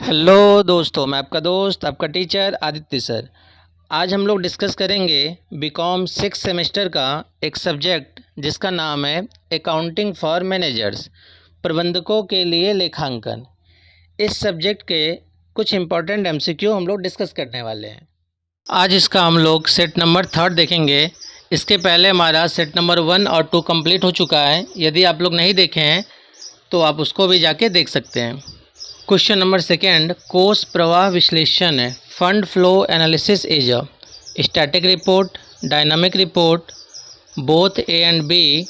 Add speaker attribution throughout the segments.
Speaker 1: Hello दोस्तों, मैं आपका दोस्त आपका टीचर आदित्य सर। आज हम लोग डिस्कस करेंगे बीकॉम 6 सेमेस्टर का एक सब्जेक्ट जिसका नाम है अकाउंटिंग फॉर मैनेजर्स, प्रबंधकों के लिए लेखांकन। इस सब्जेक्ट के कुछ इम्पोर्टेंट एमसीक्यू हम लोग डिस्कस करने वाले हैं। आज इसका हम लोग सेट नंबर 3 देखेंगे। इसके पहले हमारा सेट नंबर 1 और 2 कंप्लीट हो चुका है। यदि आप लोग नहीं देखे हैं तो आप उसको भी जाके देख सकते हैं। क्वेश्चन नंबर 2, कोष प्रवाह विश्लेषण है। Fund flow analysis is a static report, dynamic report, both A and B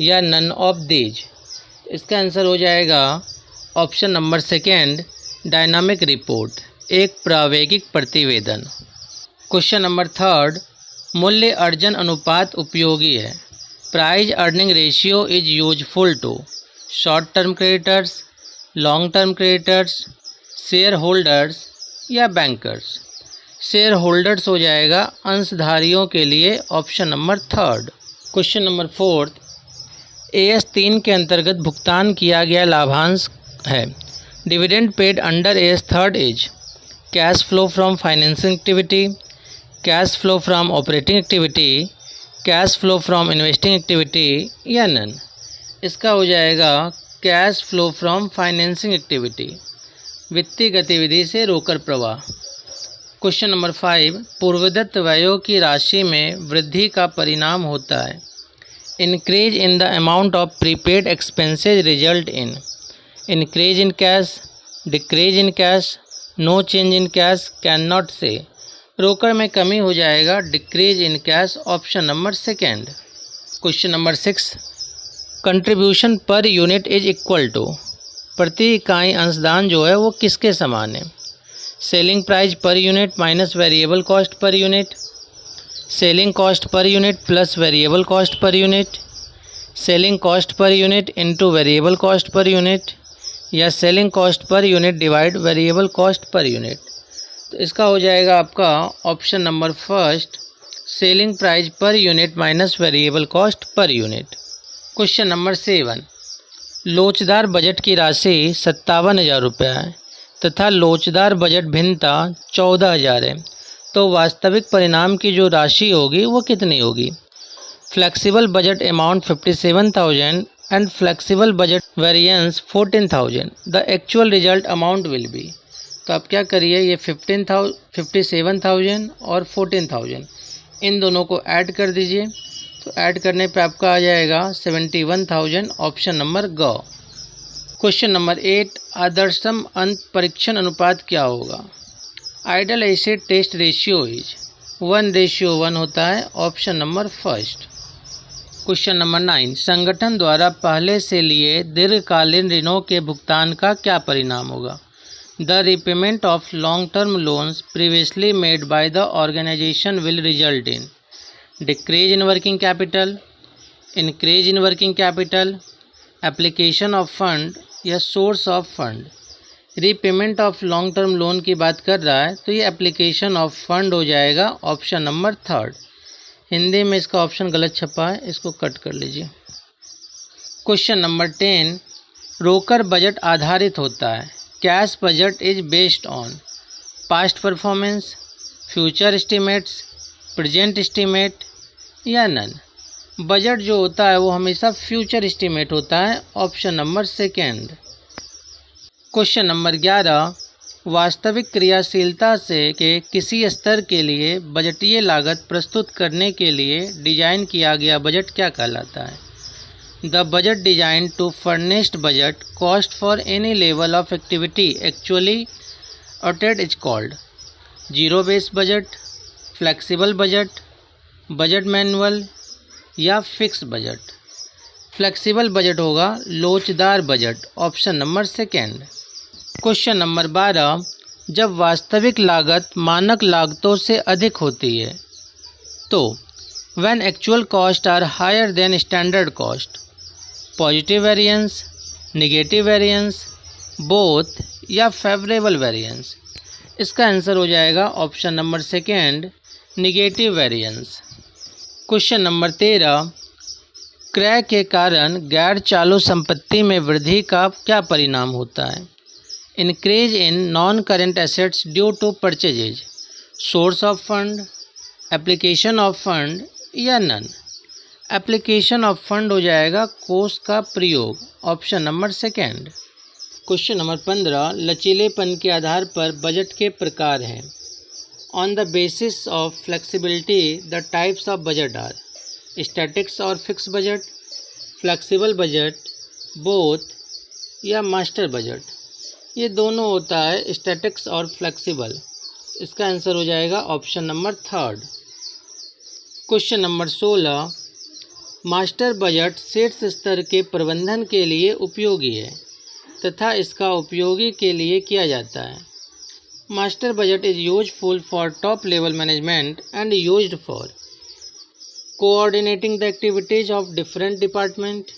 Speaker 1: या नन ऑफ दीज। इसका आंसर हो जाएगा ऑप्शन नंबर 2, डायनामिक रिपोर्ट, एक प्रावेगिक प्रतिवेदन। क्वेश्चन नंबर 3, मूल्य अर्जन अनुपात उपयोगी है। Price earning ratio is useful to short term creditors, long term creditors, share holders या बैंकर्स। शेयर होल्डर्स हो जाएगा अंशधारियों के लिए, option number 3। Question number 4, AS 3 के अंतर्गत भुगतान किया गया लाभांश है। Dividend paid under AS 3 is cash flow from financing activity, cash flow from operating activity, cash flow from investing activity या नन। इसका हो जाएगा cash flow from financing activity, वित्तीय गतिविधि से रोकड़ प्रवाह। क्वेश्चन नंबर 5, पूर्वदत्त व्ययों की राशि में वृद्धि का परिणाम होता है। Increase in the amount of prepaid expenses result in increase in cash, decrease in cash, no change in cash, can not say. रोकड़ में कमी हो जाएगा decrease in cash, option number 2। Question number 6, contribution per unit is equal to, प्रति इकाई अंशदान जो है वो किसके समान है। Selling price per unit minus variable cost per unit, selling cost per unit plus variable cost per unit, selling cost per unit into variable cost per unit या selling cost per unit divide variable cost per unit. तो इसका हो जाएगा आपका option number 1, selling price per unit minus variable cost per unit. Question number 7, लोचदार budget की राशि 57,000 रुपये है तथा लोचदार बजट भिन्नता 14,000 है, तो वास्तविक परिणाम की जो राशि होगी वो कितनी होगी। Flexible budget amount 57,000 and flexible budget variance 14,000, the actual result amount will be. तो आप क्या करिए, ये 57,000 और 14,000 इन दोनों को ऐड कर दीजिए। तो ऐड करने पे आपका आ जाएगा 71,000, ऑप्शन नंबर ग। क्वेश्चन नंबर 8, आदर्शतम अंत परीक्षण अनुपात क्या होगा। Ideal acid test ratio is 1:1 होता है, ऑप्शन नंबर 1। क्वेश्चन नंबर 9, संगठन द्वारा पहले से लिए दीर्घकालीन ऋणों के भुगतान का क्या परिणाम होगा। The repayment of long term loans previously made by the organisation will result in decrease in working capital, increase in working capital, application of fund या source of fund. Repayment of long term loan की बात कर रहा है तो ये application of fund हो जाएगा, ऑप्शन नंबर 3। हिंदी में इसका ऑप्शन गलत छपा है, इसको कट कर लीजिए। क्वेश्चन नंबर 10, रोकड़ बजट आधारित होता है। Cash budget is based on past performance, future estimates, present estimate या नन। बजट जो होता है वो हमेशा फ्यूचर एस्टिमेट होता है, ऑप्शन नंबर 2। क्वेश्चन नंबर 11, वास्तविक क्रियाशीलता से के किसी स्तर के लिए बजटीय लागत प्रस्तुत करने के लिए डिजाइन किया गया बजट क्या कहलाता है। The budget design to furnished budget cost for any level of activity actually ऑटेड is called zero base budget, flexible budget, budget manual या फिक्स बजट। फ्लेक्सिबल बजट होगा लोचदार budget, option number 2। Question number 12, जब वास्तविक लागत मानक लागतों से अधिक होती है तो when actual cost are higher than standard cost, positive variance, negative variance, both या फेवरेबल वेरिएंस। इसका आंसर हो जाएगा option number 2, negative variance. Question number 13, क्रय के कारण गैर चालू संपत्ति में वृद्धि का क्या परिणाम होता है। Increase in non current assets due to purchases, source of fund, application of fund या नन। एप्लीकेशन ऑफ फंड हो जाएगा कोष का प्रयोग, option number second. Question number 15, लचीलेपन के आधार पर बजट के प्रकार हैं। On the basis of flexibility the types of budget are statics और fix budget, flexible budget, both या मास्टर बजट। ये दोनों होता है स्टैटिक्स और फ्लेक्सिबल। इसका आंसर हो जाएगा option number third. Question number 16, master budget शीर्ष स्तर के प्रबंधन के लिए उपयोगी है तथा इसका उपयोगी के लिए किया जाता है। Master budget is useful for top level management and used for coordinating the activities of different departments,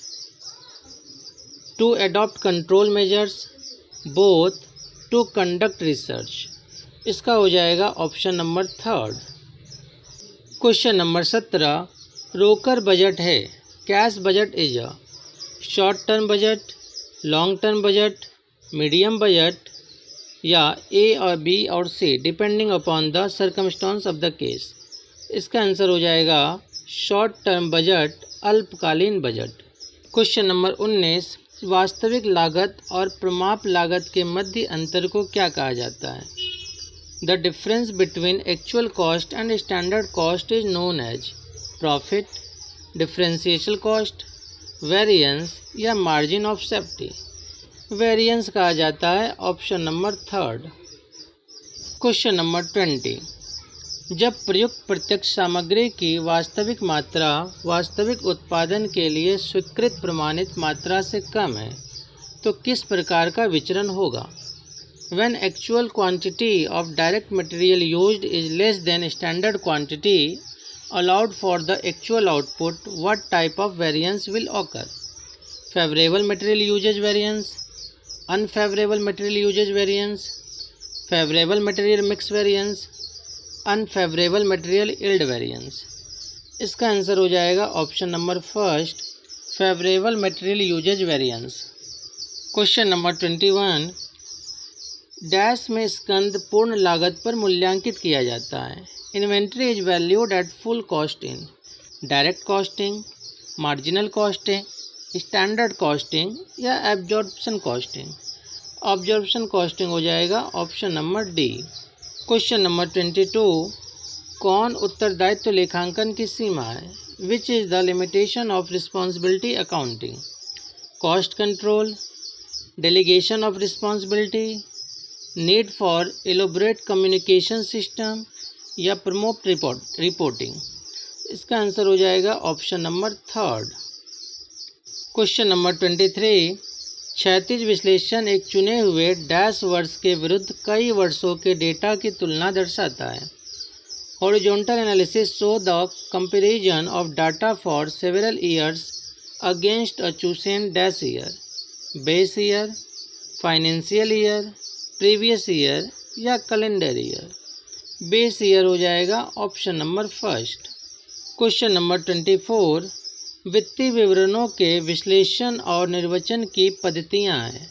Speaker 1: to adopt control measures, both, to conduct research। इसका हो जाएगा option number third. Question number 17, रोकर बजट है, cash budget is a short term budget, long term budget, medium budget या A और B और C depending upon the circumstance of the case. इसका answer हो जाएगा शॉर्ट टर्म बजट, अल्पकालीन budget. Question number 19, वास्तविक लागत और प्रमाप लागत के मध्य अंतर को क्या कहा जाता है? The difference between actual cost and standard cost is known as profit, differential cost, variance या मार्जिन ऑफ सेफ्टी। वेरिएंस कहा जाता है, option number third. Question number 20, जब प्रयुक्त प्रत्यक्ष सामग्री की वास्तविक मात्रा वास्तविक उत्पादन के लिए स्वीकृत प्रमाणित मात्रा से कम है तो किस प्रकार का विचरण होगा? When actual quantity of direct material used is less than standard quantity allowed for the actual output, what type of variance will occur? Favorable material usage variance, unfavorable material usage variance, favorable material mix variance, unfavourable material yield variance. इसका answer हो जाएगा option number first, favourable material usages variance. Question number 21, dash में स्कंद पूर्ण लागत पर मूल्यांकित किया जाता है। Inventory is valued at full costing, direct costing, marginal costing, standard costing या एब्जॉर्प्शन कॉस्टिंग। ऑब्जॉर्प्शन कॉस्टिंग हो जाएगा option number D. Question number 22, कौन उत्तरदायित्व लेखांकन की सीमा है? Which is the limitation of responsibility accounting? Cost control, delegation of responsibility, need for elaborate communication system या प्रमोट रिपोर्टिंग। इसका आंसर हो जाएगा option number third. Question number 23, क्षैतिज विश्लेषण एक चुने हुए डैश वर्ष के विरुद्ध कई वर्षों के डेटा की तुलना दर्शाता है। Horizontal analysis show the comparison of data for several years against a chosen dash year, base year, financial year, previous year या कैलेंडर ईयर। बेस ईयर हो जाएगा option number first. Question number 24, वित्तीय विवरणों के विश्लेषण और निर्वचन की पद्धतियाँ हैं।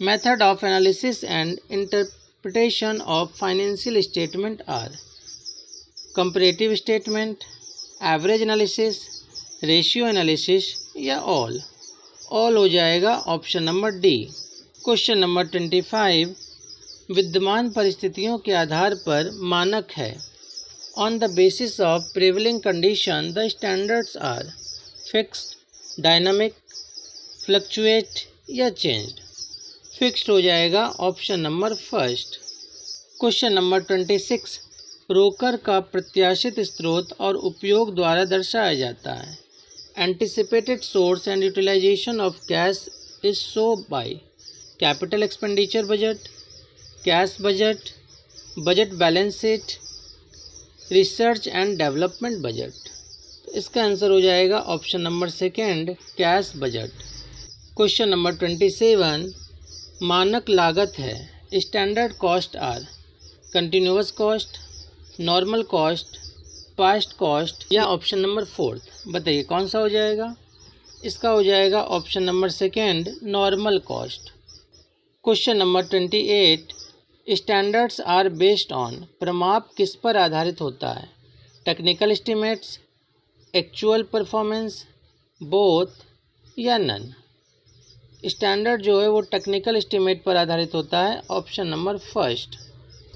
Speaker 1: Method of analysis and interpretation of financial statement are comparative statement, average analysis, ratio analysis या ऑल। ऑल हो जाएगा option number D. Question number 25, विद्यमान परिस्थितियों के आधार पर मानक है। On the basis of prevailing condition the standards are fixed, dynamic, fluctuate या चेंज्ड। फिक्स्ड हो जाएगा option number first. Question number 26, रोकर का प्रत्याशित स्रोत और उपयोग द्वारा दर्शाया जाता है। Anticipated source and utilisation of cash is show by capital expenditure budget, cash budget, budget balance sheet, research and development budget. इसका आंसर हो जाएगा option number second, cash budget. Question number 27, मानक लागत है। Standard cost are continuous cost, normal cost, past cost या option number fourth. बताइए कौन सा हो जाएगा? इसका हो जाएगा option number second, normal cost. Question number 28, standards are based on, प्रमाप किस पर आधारित होता है? Technical estimates, actual performance, both या नन। स्टैंडर्ड जो है वो टेक्निकल एस्टिमेट पर आधारित होता है, option number first.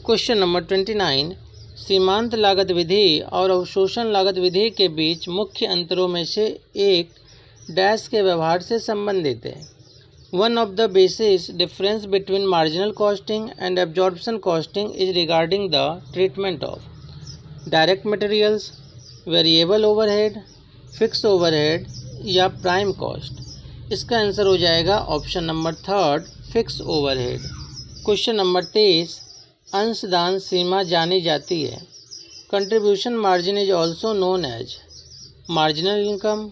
Speaker 1: Question number 29, सीमांत लागत विधि और अवशोषण लागत विधि के बीच मुख्य अंतरों में से एक डैश के व्यवहार से संबंधित है। One of the basis difference between marginal costing and absorption costing is regarding the treatment of direct materials, variable overhead, fix overhead या प्राइम कॉस्ट। इसका आंसर हो जाएगा option number third, fix overhead. Question number 23, अंशदान सीमा जानी जाती है। Contribution margin is also known as marginal income,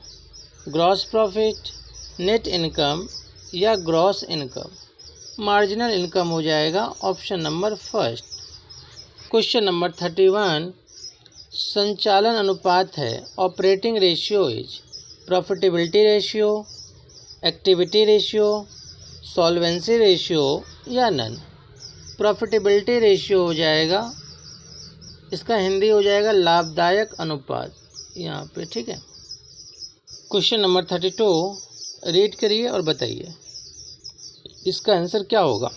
Speaker 1: gross profit, net income या ग्रॉस इनकम। मार्जिनल इनकम हो जाएगा option number first. Question number 31, संचालन अनुपात है। Operating ratio is profitability ratio, activity ratio, solvency ratio या नन। प्रॉफिटेबिलिटी रेशियो हो जाएगा, इसका हिंदी हो जाएगा लाभदायक अनुपात यहाँ पे, ठीक है। क्वेश्चन नंबर 32, रीड करिए और बताइए इसका आंसर क्या होगा।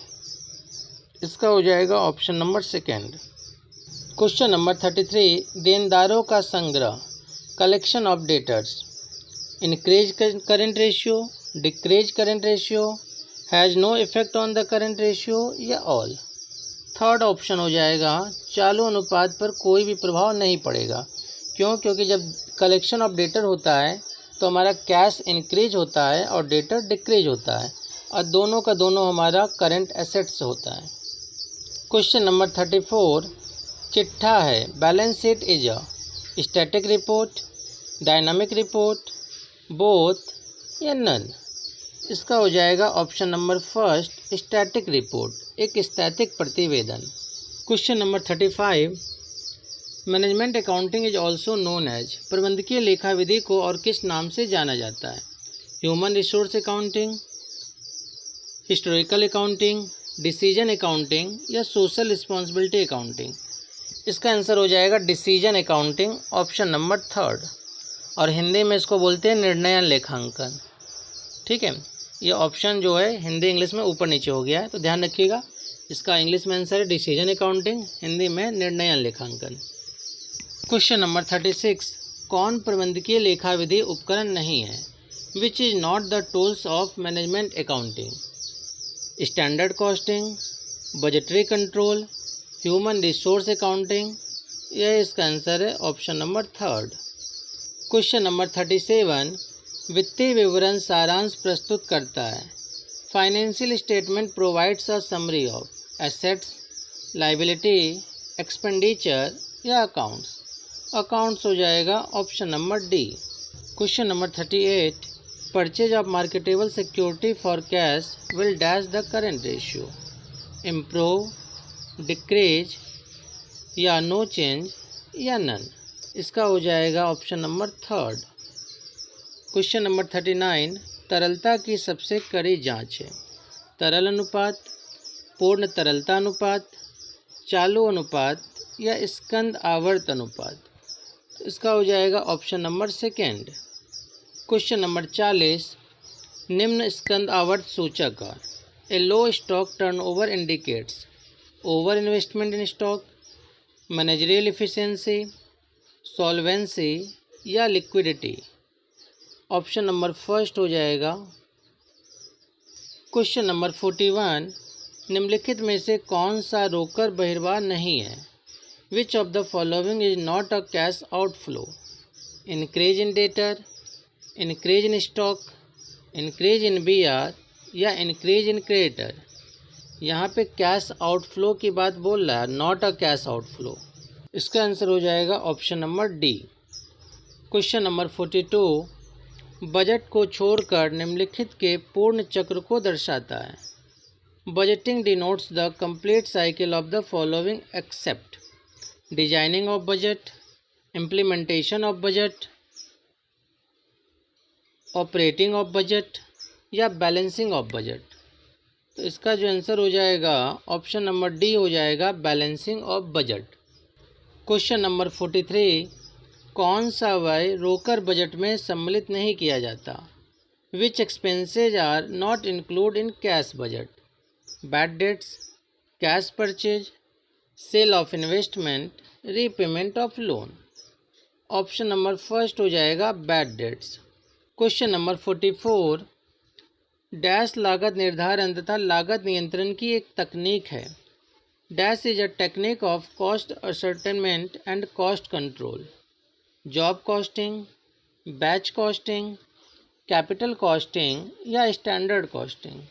Speaker 1: इसका हो जाएगा option number second. Question number 33, देनदारों का संग्रह, collection of debtors, increase current ratio, decrease current ratio, has no effect on the current ratio या ऑल। थर्ड ऑप्शन हो जाएगा, चालू अनुपात पर कोई भी प्रभाव नहीं पड़ेगा। क्यों? क्योंकि जब कलेक्शन ऑफ डेटर होता है तो हमारा कैश इंक्रीज होता है और डेटर डिक्रीज होता है, और दोनों का दोनों हमारा करंट एसेट्स होता है। क्वेश्चन नंबर 34, चिट्ठा है। Balance sheet is a static report, dynamic report, both या नन। इसका हो जाएगा option number first, static report, एक स्टैटिक प्रतिवेदन। Question number 35, management accounting is also known as, प्रबंधकीय लेखा विधि को और किस नाम से जाना जाता है? Human resource accounting, historical accounting, decision accounting या सोशल रिस्पॉन्सिबिलिटी अकाउंटिंग। इसका आंसर हो जाएगा decision accounting, option number third. और हिंदी में इसको बोलते हैं निर्णयन लेखांकन, ठीक है। ये ऑप्शन जो है हिंदी इंग्लिश में ऊपर नीचे हो गया है, तो ध्यान रखिएगा। इसका इंग्लिश में आंसर है डिसीजन अकाउंटिंग, हिंदी में निर्णयन लेखांकन। क्वेश्चन नंबर 36, कौन प्रबंधकीय लेखा विधि उपकरण नहीं है? Which is not the tools of management accounting? Standard costing, budgetary control, human resource accounting, यह इसका आंसर है option number third. Question number 37, वित्तीय विवरण सारांश प्रस्तुत करता है। Financial statement provides a summary of assets, liability, expenditure या अकाउंट्स। अकाउंट्स हो जाएगा option number D. Question number 38, purchase of marketable security for cash will dash the current ratio, improve, decrease या नो चेंज या none. इसका हो जाएगा option number third. Question number 39, तरलता की सबसे कड़ी जांच है। तरल अनुपात, पूर्ण तरलता अनुपात, चालू अनुपात या स्कंद आवर्त अनुपात। इसका हो जाएगा option number second. Question number 40, निम्न स्कंद आवर्त सूचक का a low stock turnover indicates over investment in stock, managerial efficiency, solvency या लिक्विडिटी। ऑप्शन नंबर फर्स्ट हो जाएगा। क्वेश्चन नंबर 41, निम्नलिखित में से कौन सा रोकड़ बहिर्वाह नहीं है? Which of the following is not a cash outflow? Increase in debtor, increase in stock, increase in BR या इंक्रीज इन क्रेडिटर। यहाँ पे कैश आउटफ्लो की बात बोल रहा है, नॉट अ कैश आउटफ्लो। इसका आंसर हो जाएगा option number D. Question number 42, budget को छोड़कर निम्नलिखित के पूर्ण चक्र को दर्शाता है। Budgeting denotes the complete cycle of the following except designing of budget, implementation of budget, operating of budget या बैलेंसिंग ऑफ बजट। तो इसका जो आंसर हो जाएगा ऑप्शन नंबर डी हो जाएगा, balancing of budget. Question number 43, कौन सा व्यय रोकर बजट में सम्मिलित नहीं किया जाता? Which expenses are not include in cash budget? Bad debts, cash purchase, sale of investment, repayment of loan. Option number first हो जाएगा bad debts. Question number 44, dash लागत निर्धारण तथा लागत नियंत्रण की एक तकनीक है। Dash is a technique of cost ascertainment and cost control. Job costing, batch costing, capital costing या स्टैंडर्ड कॉस्टिंग?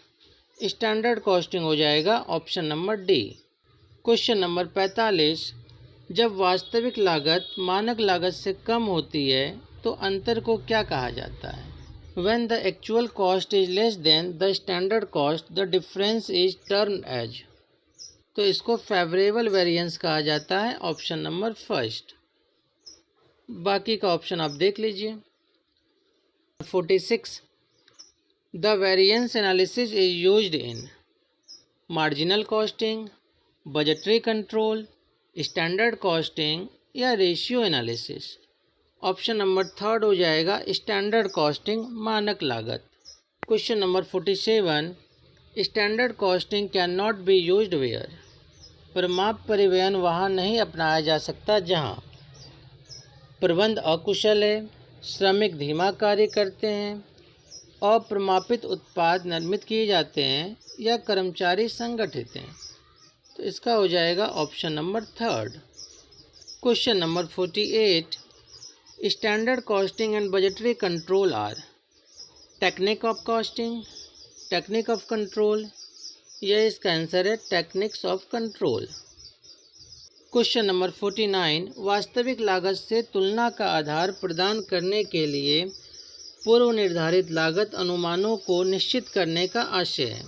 Speaker 1: स्टैंडर्ड कॉस्टिंग हो जाएगा option number D. Question number 45, जब वास्तविक लागत मानक लागत से कम होती है तो अंतर को क्या कहा जाता है? When the actual cost is less than the standard cost, the difference is termed as। तो इसको फेवरेबल वेरिएंस कहा जाता है, ऑप्शन नंबर फर्स्ट। बाकी का ऑप्शन आप देख लीजिए। 46, the variance analysis is used in marginal costing, budgetary control, standard costing या ratio analysis? Option number third हो जाएगा, स्टैंडर्ड कॉस्टिंग, मानक लागत। Question number 47, standard costing can not be used where? प्रमाप परिवहन वहाँ नहीं अपनाया जा सकता जहाँ प्रबंध अकुशल है, श्रमिक धीमा कार्य करते हैं, अप्रमापित उत्पाद निर्मित किए जाते हैं या कर्मचारी संगठित हैं। तो इसका हो जाएगा option number third. Question number 48, standard costing and budgetary control R technique of costing, technique of control या इसका आंसर है techniques of control. Question number 49, वास्तविक लागत से तुलना का आधार प्रदान करने के लिए पूर्व निर्धारित लागत अनुमानों को निश्चित करने का आशय है।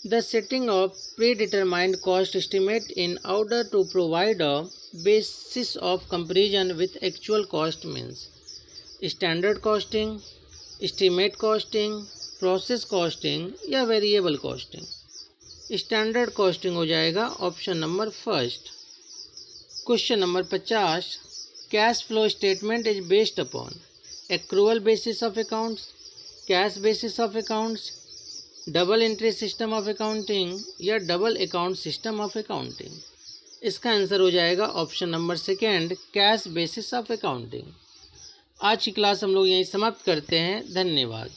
Speaker 1: The setting of predetermined cost estimate in order to provide a basis of comparison with actual cost means standard costing, estimate costing, process costing या variable costing? स्टैंडर्ड कॉस्टिंग हो जाएगा option number first. Question number 50, cash flow statement is based upon accrual basis of accounts, cash basis of accounts, double entry system of accounting या double account system of accounting? इसका answer हो जाएगा option number second, cash basis of accounting. आज की class हम लोग यहीं समाप्त करते हैं। धन्यवाद।